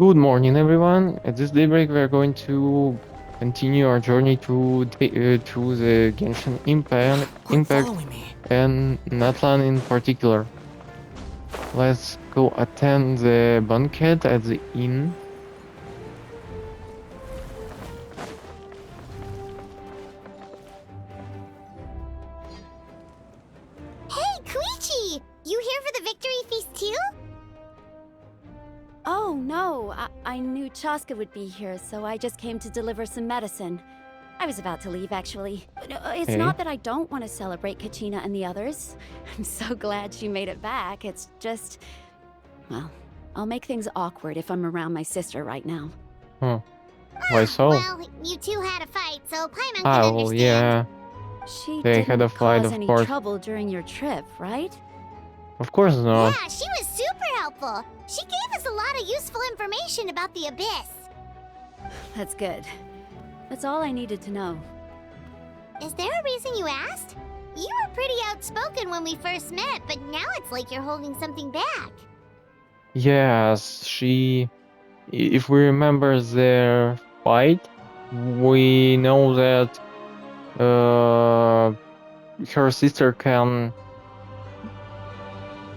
Good morning, everyone. At this daybreak, we are going to continue our journey through the Genshin Quit Impact following me. and Natlan in particular. Let's go attend the banquet at the inn. Hey, Koichi! You here for the victory feast too? Oh, no. I knew Chaska would be here, so I just came to deliver some medicine. I was about to leave, actually. It's Okay. not that I don't want to celebrate Kachina and the others. I'm so glad she made it back. It's just... Well, I'll make things awkward if I'm around my sister right now. Huh. Why so? Well, you two had a fight, so Paimon can Well, understand. yeah. She They had didn't a fight, cause of any course. trouble during your trip, right? Of course not. Yeah, she was super helpful. She gave us a lot of useful information about the Abyss. That's good. That's all I needed to know. Is there a reason you asked? You were pretty outspoken when we first met, but now it's like you're holding something back. Yes, if we remember their fight, we know that her sister can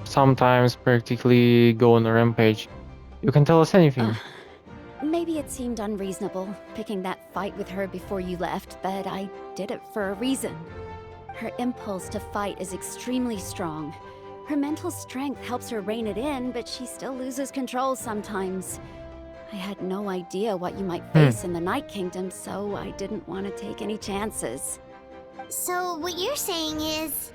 sometimes practically go on a rampage. You can tell us anything. Maybe it seemed unreasonable, picking that fight with her before you left, but I did it for a reason. Her impulse to fight is extremely strong. Her mental strength helps her rein it in, but she still loses control sometimes. I had no idea what you might face in the Night Kingdom, so I didn't want to take any chances. So, what you're saying is...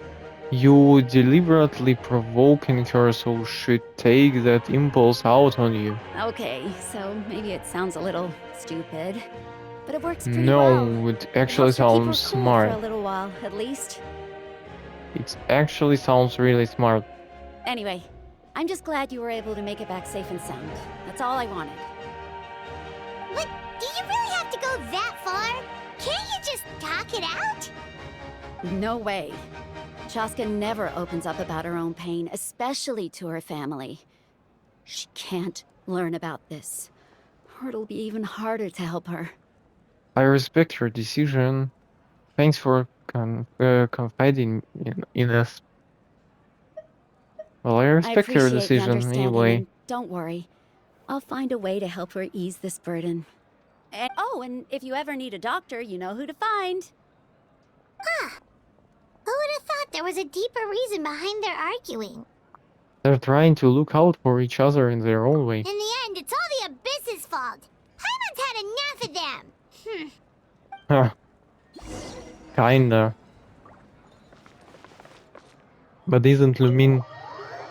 You deliberately provoking her so she'd take that impulse out on you. Okay, so maybe it sounds a little stupid, but it works pretty well. No, it It actually helps her keep her sounds cool smart. for a little while, at least. It actually sounds really smart. Anyway, I'm just glad you were able to make it back safe and sound. That's all I wanted. But do you really have to go that far? Can't you just talk it out? No way. Chaska never opens up about her own pain, especially to her family. She can't learn about this, or it'll be even harder to help her. I respect her decision. Thanks for confiding in us. Well, I I respect her appreciate the decision understanding, anyway. and don't worry. I'll find a way to help her ease this burden. And if you ever need a doctor, you know who to find. Who would have thought there was a deeper reason behind their arguing? They're trying to look out for each other in their own way. In the end, it's all the Abyss's fault. Paimon's had enough of them. Huh. Kinda. But isn't Lumin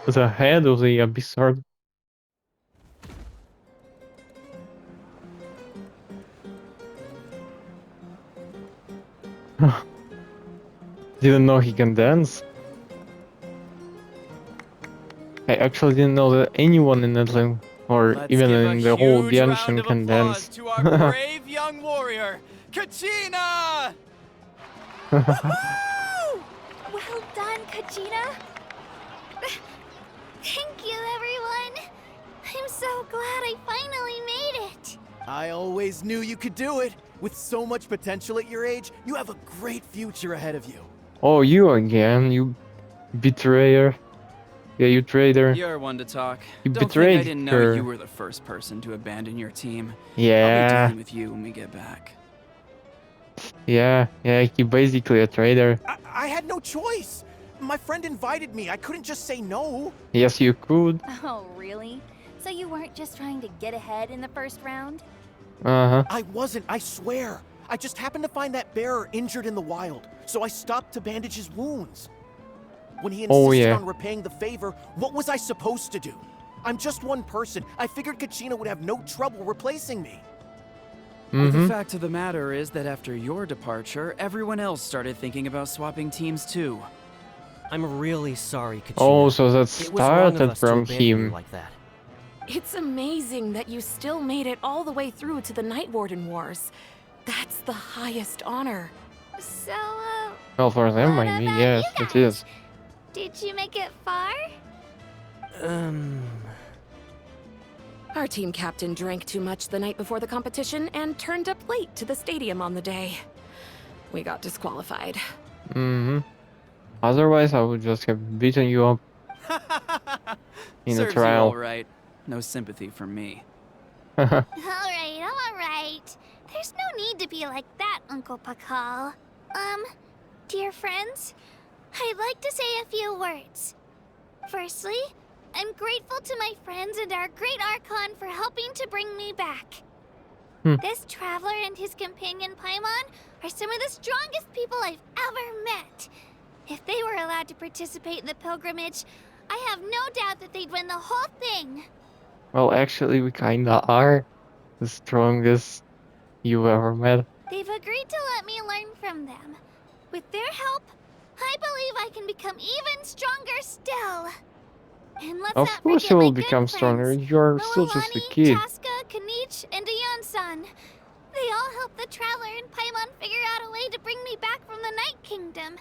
the head of the Abyssard? Didn't know he can dance. I actually didn't know that anyone in Natlan, or Let's even give in a the whole huge round Genshin, of can applause dance. to our brave young warrior, Kachina! Woo! Well done, Kachina. Thank you, everyone. I'm so glad I finally made it. I always knew you could do it. With so much potential at your age, you have a great future ahead of you. Oh, you again, you betrayer. Yeah, you traitor. You're one to talk. You Don't think betrayed I didn't know her. you were the first person to abandon your team. I'll be Yeah, dealing with you when we get back. yeah, he basically a traitor. I had no choice. My friend invited me. I couldn't just say no. Yes, you could. Oh, really? So you weren't just trying to get ahead in the first round? Uh-huh. I wasn't, I swear. I just happened to find that bearer injured in the wild, so I stopped to bandage his wounds. When he insisted on repaying the favor, what was I supposed to do? I'm just one person. I figured Kachina would have no trouble replacing me. The fact of the matter is that after your departure, everyone else started thinking about swapping teams too. I'm really sorry, Kachina. Oh, so that It was wrong of started us to from abandon you him. like that. It's amazing that you still made it all the way through to the Night Warden Wars. That's the highest honor. So, Well, for them, what maybe, about yes, you it is. did you make it far? Our team captain drank too much the night before the competition and turned up late to the stadium on the day. We got disqualified. Mm-hmm. Otherwise, I would just have beaten you up in a Serves you trial. all right. No sympathy from me. Alright. There's no need to be like that, Uncle Pakal. Dear friends, I'd like to say a few words. Firstly, I'm grateful to my friends and our great Archon for helping to bring me back. This traveler and his companion Paimon are some of the strongest people I've ever met. If they were allowed to participate in the pilgrimage, I have no doubt that they'd win the whole thing. Well, actually, we kinda are the strongest you ever met. They've agreed to let me learn from them. With their help, I believe I can become even stronger still. And let's Of not course forget you my will good become stronger. friends, You're still just a Moalani, kid. Chaska, Kanich, and Aeon-san. They all helped the Traveler and Paimon figure out a way to bring me back from the Night Kingdom.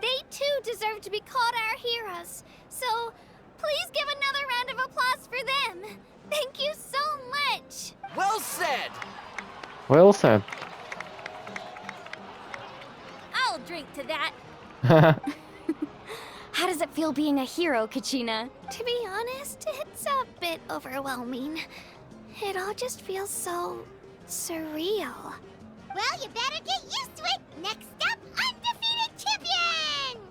They too deserve to be called our heroes. So, please give another round of applause for them. Thank you so much. Well said! Well said. I'll drink to that. How does it feel being a hero, Kachina? To be honest, it's a bit overwhelming. It all just feels so surreal. Well, you better get used to it. Next up, undefeated champion!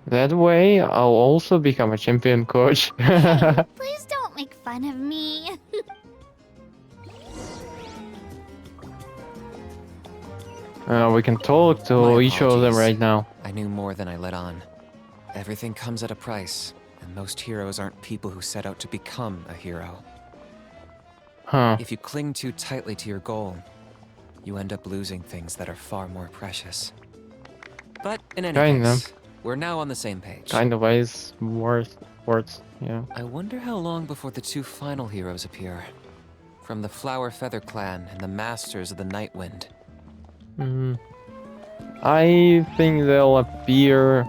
That way, I'll also become a champion coach. Hey, please don't make fun of me. We can talk to My each of them apologies. right now. I knew more than I let on. Everything comes at a price, and most heroes aren't people who set out to become a hero. Huh. If you cling too tightly to your goal, you end up losing things that are far more precious. But in any Kinda. case, we're now on the same page. Kind of ways worth words, yeah. I wonder how long before the two final heroes appear. From the Flower Feather Clan and the Masters of the Night Wind. I think they'll appear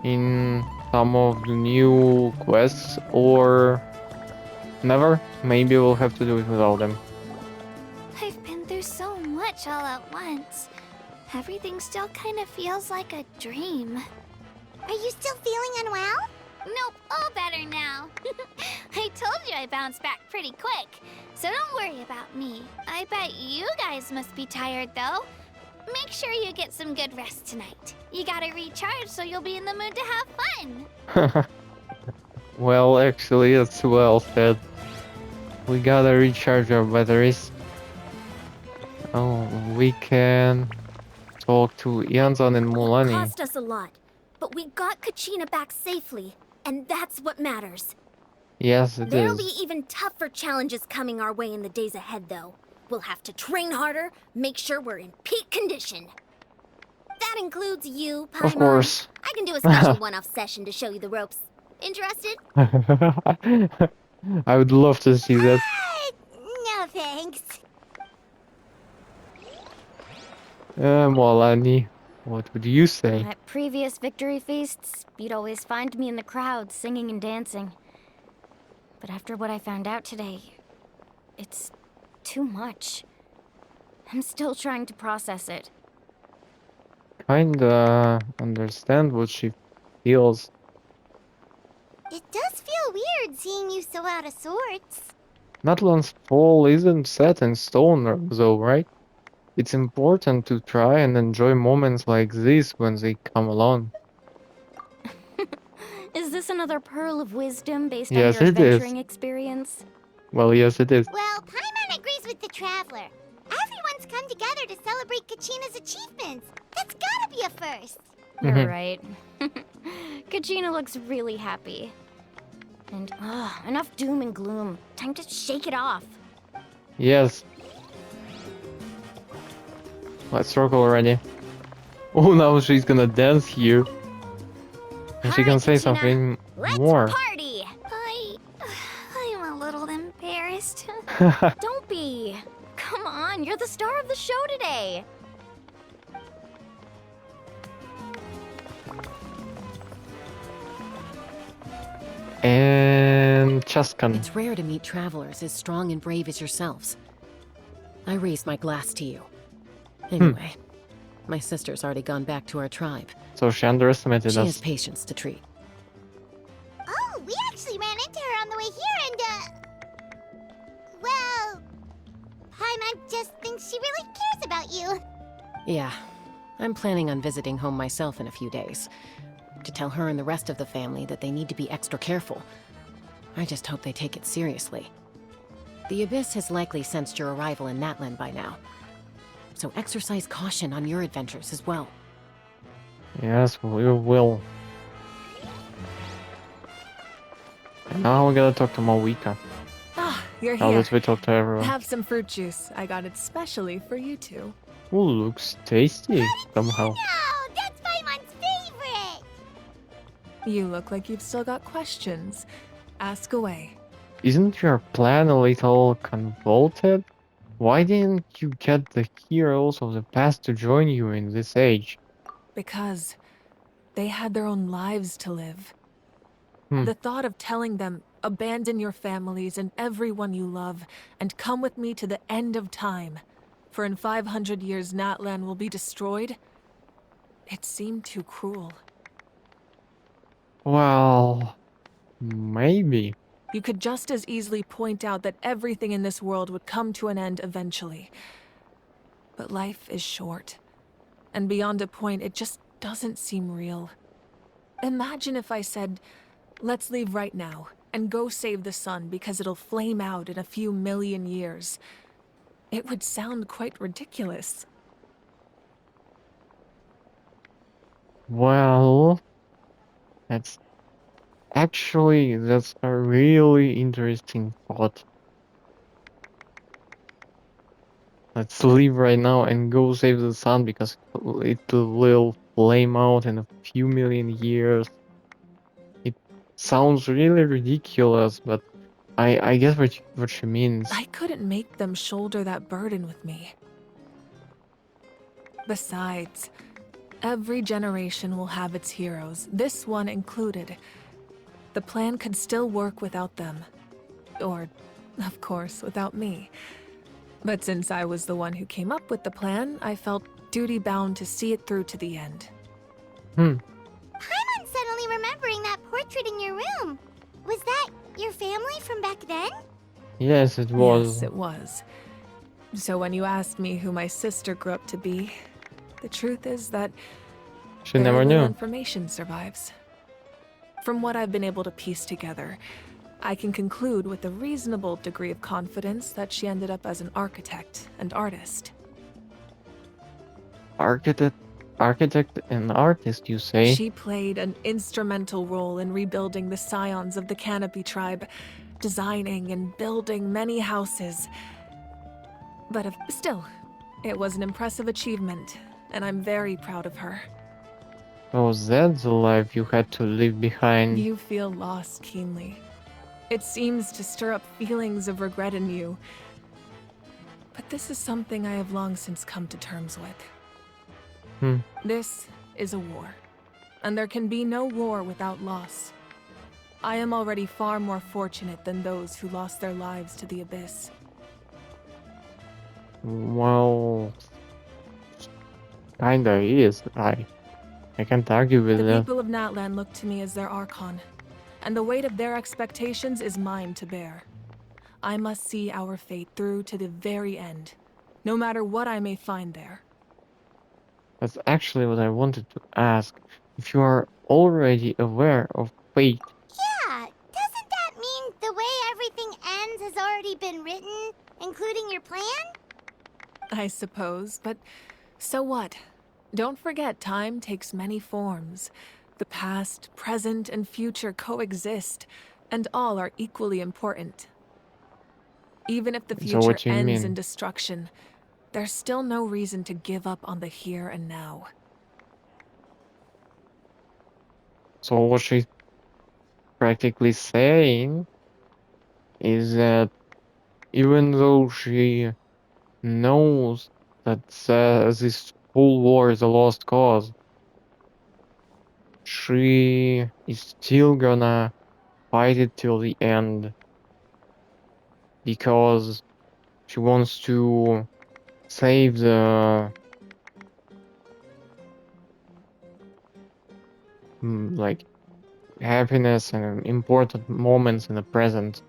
in some of the new quests or never. Maybe we'll have to do it without them. I've been through so much all at once. Everything still kind of feels like a dream. Are you still feeling unwell? Nope, all better now. I told you I bounced back pretty quick, so don't worry about me. I bet you guys must be tired though. Make sure you get some good rest tonight. You gotta recharge so you'll be in the mood to have fun. Well, actually, it's well said. We gotta recharge our batteries. Oh, we can talk to Yanzan and Mulani. Cost us a lot, but we got Kachina back safely, and that's what matters. Yes, it There'll is. be even tougher challenges coming our way in the days ahead, though. We'll have to train harder, make sure we're in peak condition. That includes you, Paimon. Of course. I can do a special one-off session to show you the ropes. Interested? I would love to see that. No thanks. Mulani, what would you say? At previous victory feasts, you'd always find me in the crowd singing and dancing. But after what I found out today, it's too much. I'm still trying to process it. Kinda understand what she feels. It does feel weird seeing you so out of sorts. Natlan's fall isn't set in stone, though, right? It's important to try and enjoy moments like this when they come along. Is this another pearl of wisdom based Yes, on your it is. adventuring experience? Well, yes, it is. Well, Paimon agrees with the Traveler. Everyone's come together to celebrate Kachina's achievements. That's gotta be a first. You're right. Kachina looks really happy. And enough doom and gloom. Time to shake it off. Yes. Let's rock already. Oh, now she's gonna dance here. And she can Alright, say Kachina, something Let's more. party! I'm a little embarrassed. Don't be. Come on, you're the star of the show today. And Tuscan. It's rare to meet travelers as strong and brave as yourselves. I raise my glass to you. Anyway, my sister's already gone back to our tribe. So she underestimated She us. has patience to treat. Oh, we actually ran into her on the way here and, well, Paimon just thinks she really cares about you. Yeah, I'm planning on visiting home myself in a few days. To tell her and the rest of the family that they need to be extra careful. I just hope they take it seriously. The Abyss has likely sensed your arrival in Natlan by now. So exercise caution on your adventures as well. Yes, we will. And now we gotta talk to Malika. Ah, you're Now here. that we talk to everyone. Have some fruit juice. I got it specially for you two. Ooh, looks tasty somehow. No, that's Paimon's favorite! You look like you've still got questions. Ask away. Isn't your plan a little convoluted? Why didn't you get the heroes of the past to join you in this age? Because they had their own lives to live. Hmm. The thought of telling them, abandon your families and everyone you love, and come with me to the end of time, for in 500 years Natlan will be destroyed, it seemed too cruel. Well, maybe. You could just as easily point out that everything in this world would come to an end eventually. But life is short, and beyond a point, it just doesn't seem real. Imagine if I said, let's leave right now, and go save the sun because it'll flame out in a few million years. It would sound quite ridiculous. Well, that's that's a really interesting thought. Let's leave right now and go save the sun because it will flame out in a few million years. It sounds really ridiculous, but I guess what she means. I couldn't make them shoulder that burden with me. Besides, every generation will have its heroes, this one included. The plan could still work without them. Or, of course, without me. But since I was the one who came up with the plan, I felt duty-bound to see it through to the end. Paimon's suddenly remembering that portrait in your room. Was that your family from back then? Yes, it was. Yes, it was. So when you asked me who my sister grew up to be, the truth is that She very never little knew. information survives. From what I've been able to piece together, I can conclude with a reasonable degree of confidence that she ended up as an architect and artist. Architect and artist, you say? She played an instrumental role in rebuilding the scions of the Canopy tribe, designing and building many houses. But still, it was an impressive achievement, and I'm very proud of her. Oh, that's the life you had to leave behind. You feel loss keenly. It seems to stir up feelings of regret in you. But this is something I have long since come to terms with. This is a war, and there can be no war without loss. I am already far more fortunate than those who lost their lives to the Abyss. Well, kinda is. I can't argue with The that. people of Natlan look to me as their Archon, and the weight of their expectations is mine to bear. I must see our fate through to the very end, no matter what I may find there. That's actually what I wanted to ask. If you are already aware of fate, Yeah, doesn't that mean the way everything ends has already been written, including your plan? I suppose, but so what? Don't forget, time takes many forms. The past, present, and future coexist, and all are equally important. Even if the So what future do you ends mean? in destruction, there's still no reason to give up on the here and now. so what she's practically saying is that even though she knows that this whole war is a lost cause, she is still gonna fight it till the end. because she wants to save the like happiness and important moments in the present.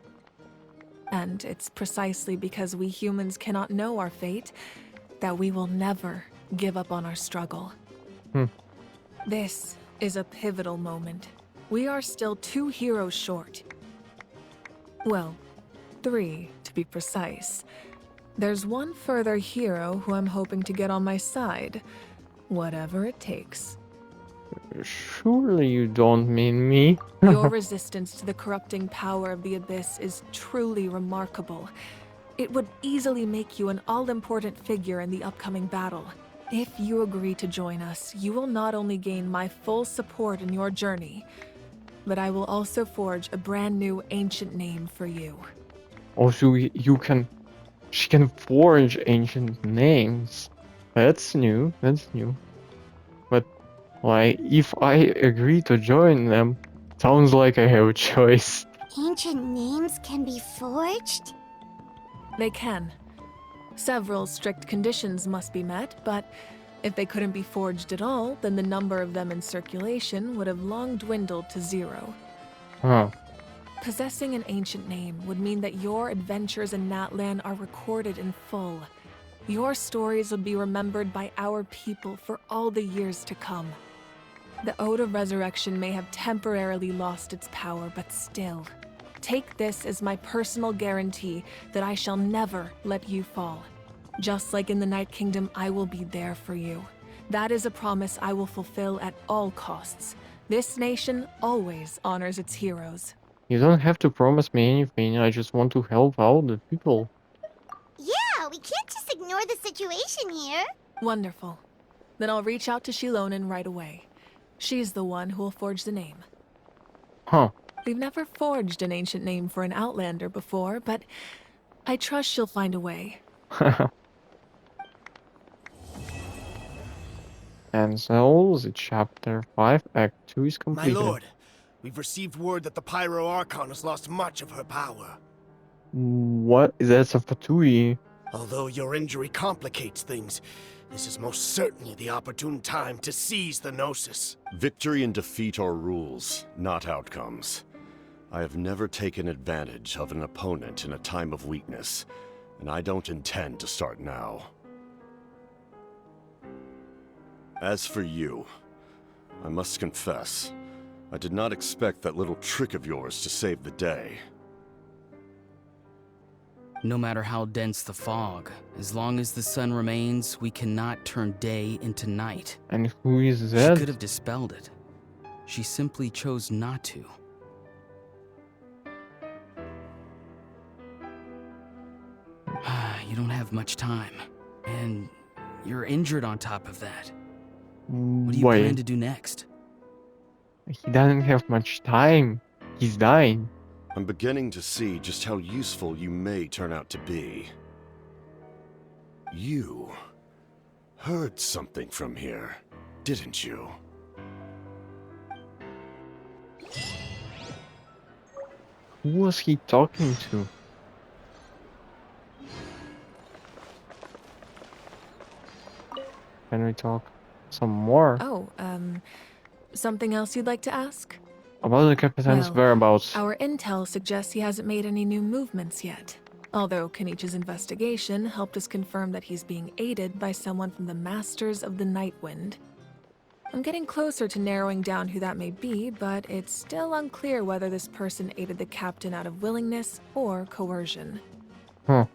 And it's precisely because we humans cannot know our fate that we will never give up on our struggle. This is a pivotal moment. We are still 2 heroes short. Well, 3 to be precise. There's one further hero who I'm hoping to get on my side, whatever it takes. Surely you don't mean me? Your resistance to the corrupting power of the Abyss is truly remarkable. It would easily make you an all-important figure in the upcoming battle. If you agree to join us, you will not only gain my full support in your journey, but I will also forge a brand new ancient name for you. Also, she can forge ancient names. That's new, But, like, if I agree to join them, sounds like I have a choice. Ancient names can be forged? They can. Several strict conditions must be met, but if they couldn't be forged at all, then the number of them in circulation would have long dwindled to 0. Huh. Possessing an ancient name would mean that your adventures in Natlan are recorded in full. Your stories would be remembered by our people for all the years to come. The Ode of Resurrection may have temporarily lost its power, but still, take this as my personal guarantee that I shall never let you fall. Just like in the Night Kingdom, I will be there for you. That is a promise I will fulfill at all costs. This nation always honors its heroes. You don't have to promise me anything, I just want to help out the people. Yeah, we can't just ignore the situation here. Wonderful. Then I'll reach out to Shilonen right away. She's the one who will forge the name. Huh. We've never forged an ancient name for an Outlander before, but I trust she'll find a way. And so, the chapter 5, Act 2 is completed. My lord, we've received word that the Pyro Archon has lost much of her power. What? That's a Fatui. Although your injury complicates things, this is most certainly the opportune time to seize the Gnosis. Victory and defeat are rules, not outcomes. I have never taken advantage of an opponent in a time of weakness, and I don't intend to start now. As for you, I must confess, I did not expect that little trick of yours to save the day. No matter how dense the fog, as long as the sun remains, we cannot turn day into night. And who is that? She could have dispelled it. She simply chose not to. You don't have much time, and you're injured on top of that. What do you plan to do next? He doesn't have much time. He's dying. I'm beginning to see just how useful you may turn out to be. You heard something from here, didn't you? Who was he talking to? Can we talk some more? Oh, something else you'd like to ask? About the Capitan's whereabouts. Our intel suggests he hasn't made any new movements yet. Although Kenichi's investigation helped us confirm that he's being aided by someone from the Masters of the Nightwind. I'm getting closer to narrowing down who that may be, but it's still unclear whether this person aided the captain out of willingness or coercion. Huh.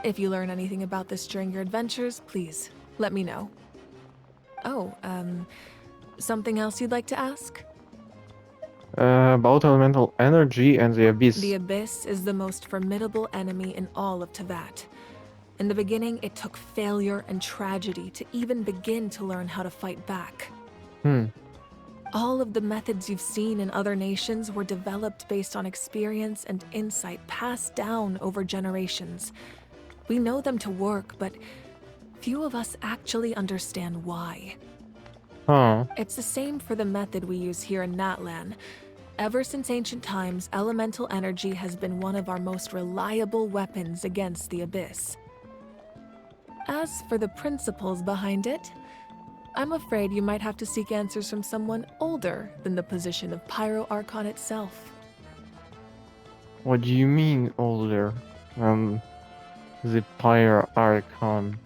If you learn anything about this during your adventures, please let me know. Oh, something else you'd like to ask? About elemental energy and the Abyss. The Abyss is the most formidable enemy in all of Teyvat. In the beginning, it took failure and tragedy to even begin to learn how to fight back. All of the methods you've seen in other nations were developed based on experience and insight passed down over generations. We know them to work, but few of us actually understand why. Huh. It's the same for the method we use here in Natlan. Ever since ancient times, elemental energy has been one of our most reliable weapons against the Abyss. As for the principles behind it, I'm afraid you might have to seek answers from someone older than the position of Pyro Archon itself. What do you mean older? The Pyre Archon.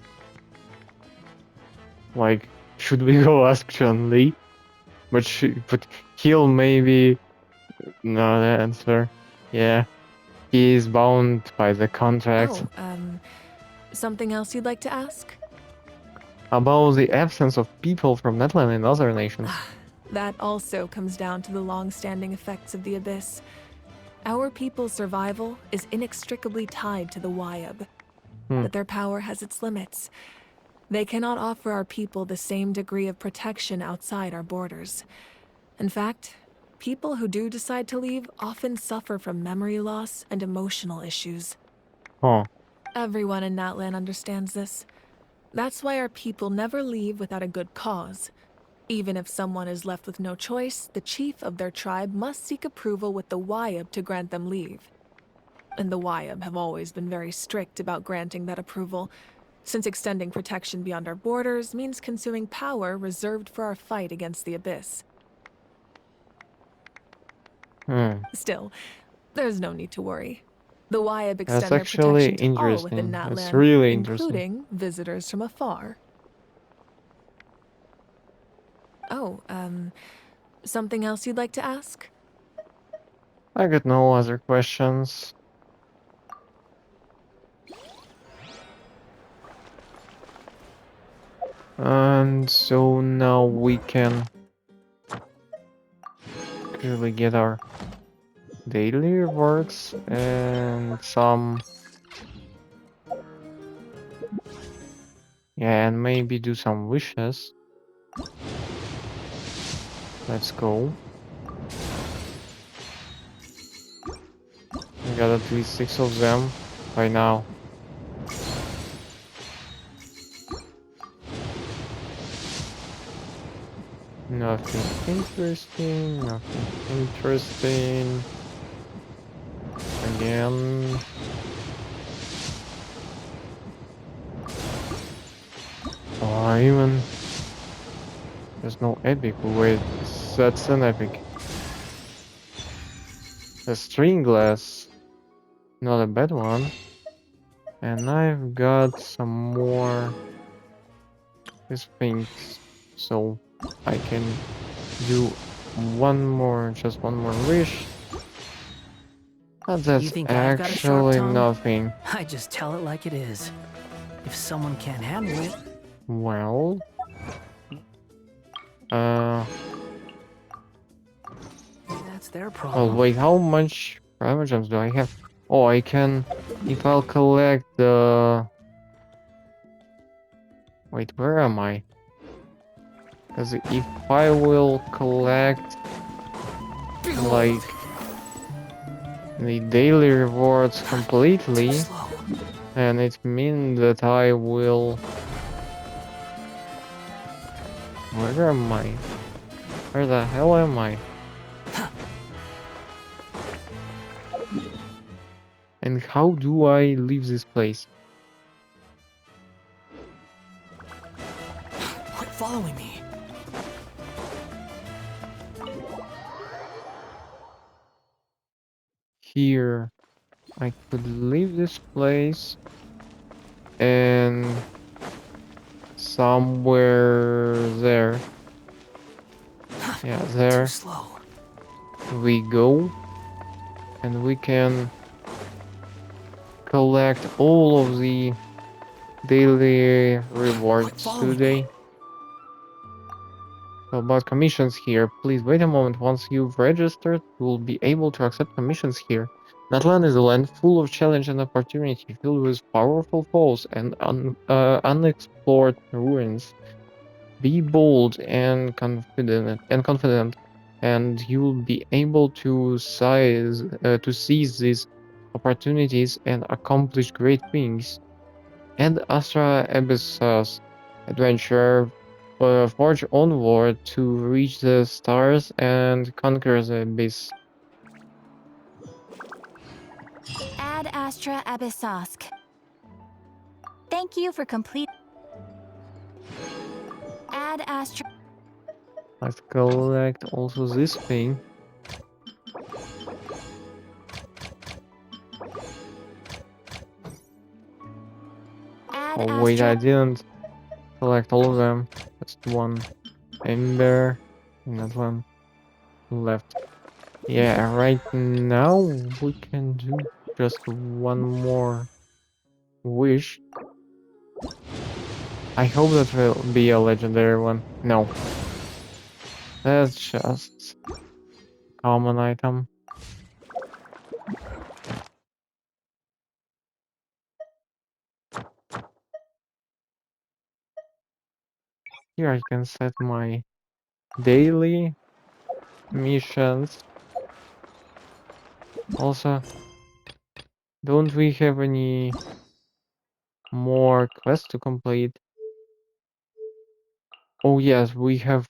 Like, should we go ask Chun-Li? But he'll maybe not answer. Yeah. He is bound by the contract. Something else you'd like to ask? About the absence of people from Natlan and other nations. That also comes down to the long-standing effects of the Abyss. Our people's survival is inextricably tied to the Wyab, but their power has its limits. They cannot offer our people the same degree of protection outside our borders. In fact, people who do decide to leave often suffer from memory loss and emotional issues. Everyone in Natlan understands this. That's why our people never leave without a good cause. Even if someone is left with no choice, the chief of their tribe must seek approval with the Wyab to grant them leave. And the Wyab have always been very strict about granting that approval, since extending protection beyond our borders means consuming power reserved for our fight against the Abyss. Still, there's no need to worry. The Wyab extend their protection to all within Natlan, That's really including visitors from afar. Oh, something else you'd like to ask? I got no other questions. And so now we can clearly get our daily rewards and some... Yeah, and maybe do some wishes. Let's go. We got at least 6 of them by now. Nothing interesting, nothing interesting. Again. Oh, even... There's no epic. Wait, that's an epic. A string glass. Not a bad one. And I've got some more... these things. So I can do just one more wish. But that's You think I've got a sharp actually tongue? nothing. I just tell it like it is. If someone can't handle it... Well... That's their problem. Oh wait, how much private gems do I have? Oh, I can... If I'll collect the... Wait, where am I? Because if I will collect... like... the daily rewards completely... and it means that I will... Where am I? Where the hell am I? And how do I leave this place? Quit following me. Here, I could leave this place and somewhere there. Yeah, there. We go, and we can collect all of the daily rewards today. So about commissions here, please wait a moment. Once you've registered, you will be able to accept commissions here. Natlan is a land full of challenge and opportunity, filled with powerful foes and unexplored ruins. Be bold and confident, and you will be able to seize these opportunities and accomplish great things. And Astra Abyss's adventure, forge onward to reach the stars and conquer the abyss. Ad Astra Abyssosk. Thank you for complete. Ad Astra. Let's collect also this thing. Ad Oh wait, I Astra. didn't collect all of them. Just one ember and that one left. Yeah, right now we can do just one more wish. I hope that will be a legendary one. No. That's just common item. Here I can set my daily missions. Also, don't we have any more quests to complete? Oh yes, we have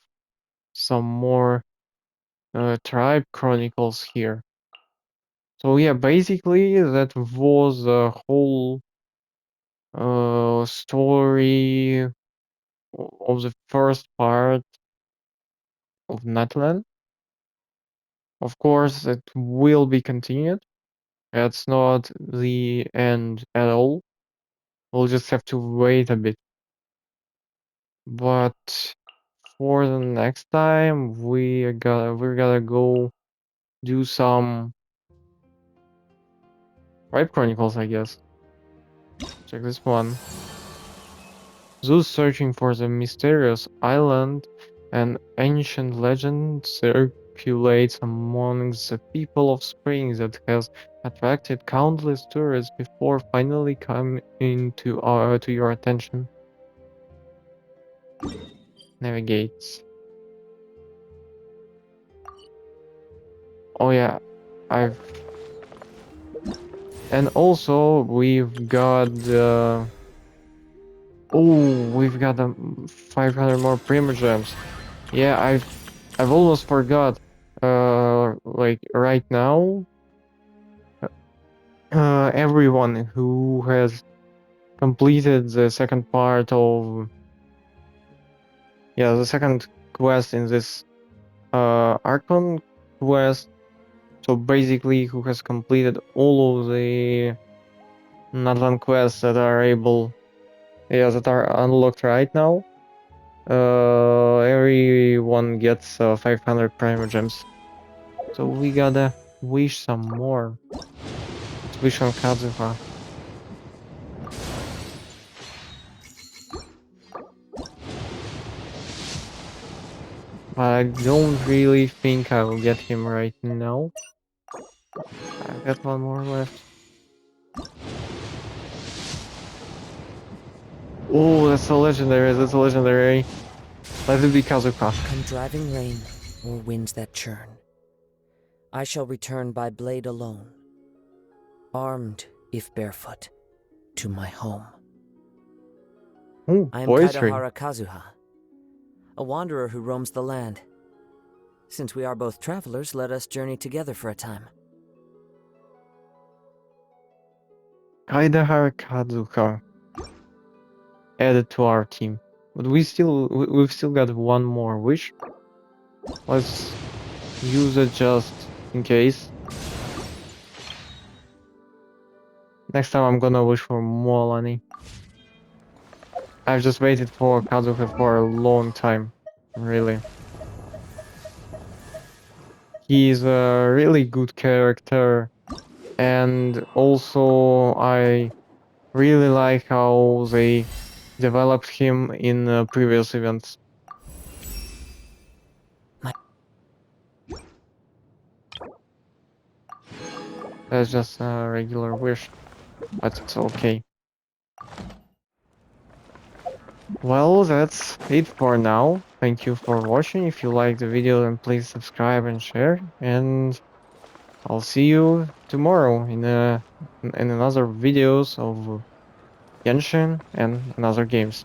some more tribe chronicles here. So yeah, basically that was the whole story of the first part of Natlan. Of course, it will be continued. It's not the end at all. We'll just have to wait a bit. But for the next time, we're gonna go do some Tribe Chronicles, I guess. Check this one. Those searching for the mysterious island, an ancient legend circulates among the people of spring that has attracted countless tourists before finally coming to your attention. Navigates. Oh yeah, I've and also we've got we've got 500 more Primogems. Yeah, I've almost forgot. Like right now, everyone who has completed the second part of the second quest in this Archon quest. So basically, who has completed all of the Natlan quests that are that are unlocked right now. Everyone gets 500 Primogems. So we gotta wish some more. Let's wish on Kazuha. But I don't really think I will get him right now. I got one more left. Oh, that's a legendary, that's a legendary. Let it be Kazuha. Come driving rain or winds that churn, I shall return by blade alone, armed if barefoot, to my home. Ooh, I am poetry. Kaidahara Kazuha, a wanderer who roams the land. Since we are both travelers, let us journey together for a time. Kaidahara Kazuha. Added to our team. But we've still got one more wish. Let's use it just in case. Next time I'm gonna wish for Molani. I've just waited for Kazuha for a long time. Really. He's a really good character. And also I really like how they developed him in previous events. That's just a regular wish, but it's okay. Well, that's it for now. Thank you for watching. If you liked the video, then please subscribe and share. And I'll see you tomorrow in another videos of Genshin and another games.